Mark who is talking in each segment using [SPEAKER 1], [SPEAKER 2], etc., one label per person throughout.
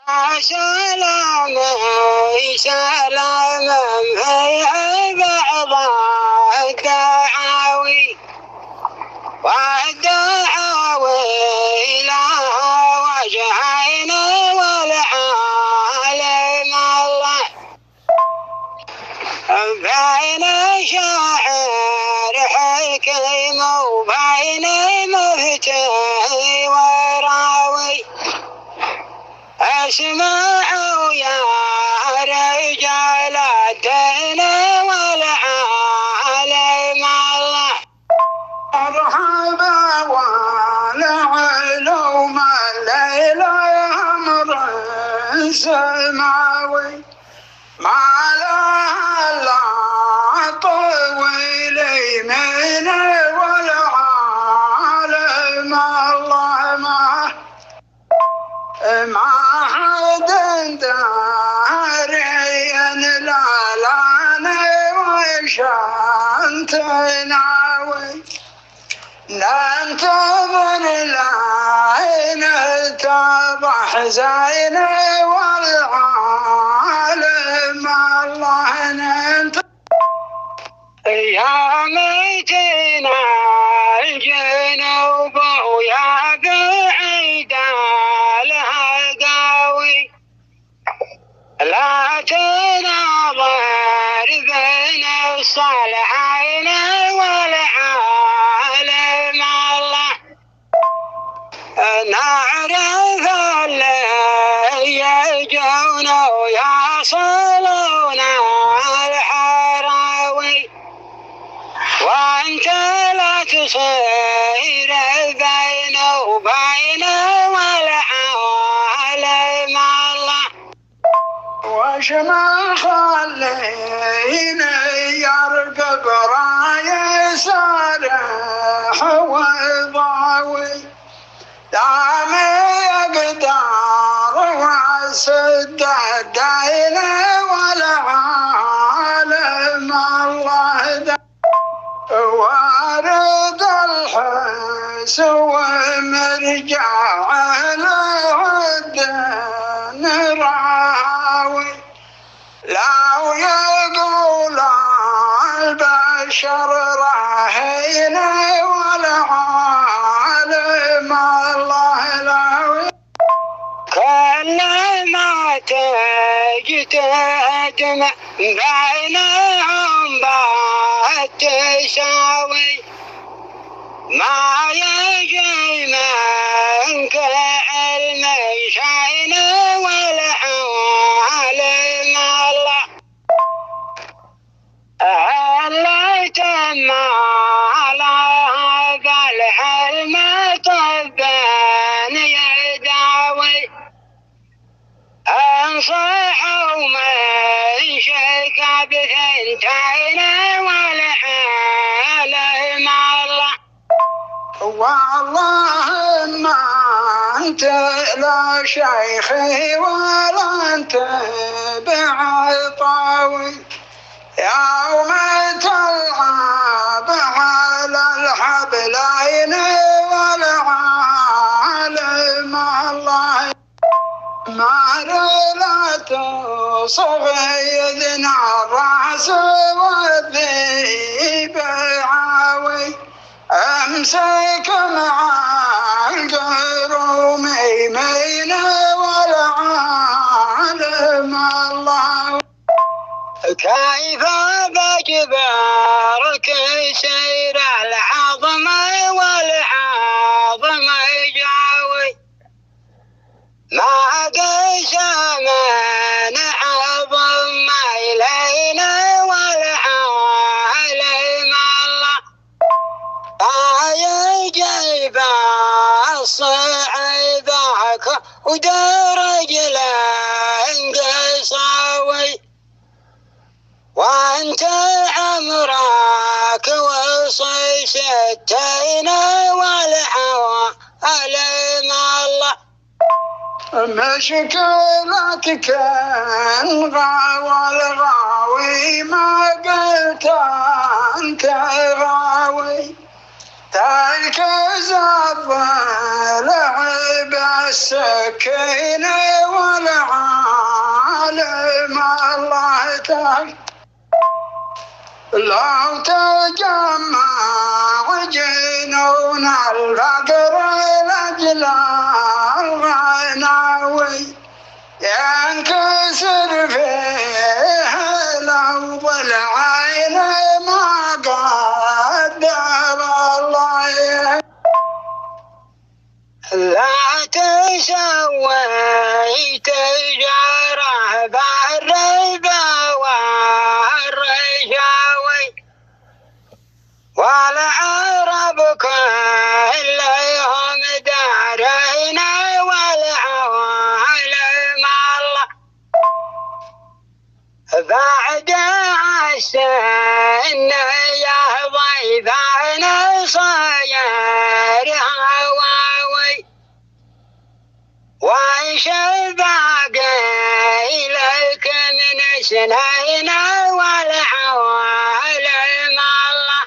[SPEAKER 1] سلام سلام في بعض الدعاوي والدعاوي لها وجهين والعالم الله بين شاعر حكيم وبين مفتي وراوي اسمعوا يا رجال الدين والعالم الله
[SPEAKER 2] مرحبا والعلوم الليل امر سماوي ما لها لا طويل من والعالم الله ما حد داري لا وشان تناوي ننتظر العين تضح زين والعالم الله ننتظر
[SPEAKER 1] يا ميتنا الجنوب ويا بعيد الهقاوي لا تناظر بين الصالحين والعالم الله نعرف اللي يجون ويصلون الحراوي وانت لا تصير بين وبين والعالم الله
[SPEAKER 2] وشما خلينا يرقب راي صالح وضاوي دام يقدر وسد الدين والعالم الله وارد الحس ومرجع العدن راوي لو يقول البشر راهين والعالم الله لاوي
[SPEAKER 1] كلما تجتهد بينهم بالتساوي ما يجي منك علم شيء والعالم الله عليت ما على هذا العلم طبان يداوي انصحوا من شك بثنتين والعالم الله
[SPEAKER 2] والله ما انت لا شيخي ولا انت بعطاوي يوم تلعب على الحبلين والعالم الله ما لا تصغيدنا الراس والذيب عاوي امسك مع القروم يمين والعالم الله
[SPEAKER 1] كيف بجبارك سير العظم والعظم جاوي ما قسم من عظم إلينا والعالم الله يجيب الصعيبك ودرج لانقصاوي وانت عمرك وصي ستين والعوالم الله
[SPEAKER 2] مشكلتك الغاوى الغاوي ما قلت انت غاوي تركز الضلع بالسكينة ولا يختار لو تجمع جنون الفقر لأجل الغناوي ينكسر فيه لو العين ما قدم الله
[SPEAKER 1] لا تسوي تجاره بالربا والرشاوي والعرب كلهم دارين والعوالم الله بعد السن يا ضيفان صاير هواوي وإيش باقي لك من سنين والعوالم الله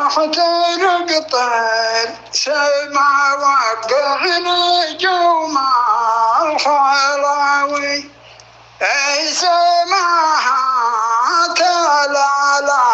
[SPEAKER 2] احترق طير سمع وقع نجوم الحلاوي اي سمعها تلالا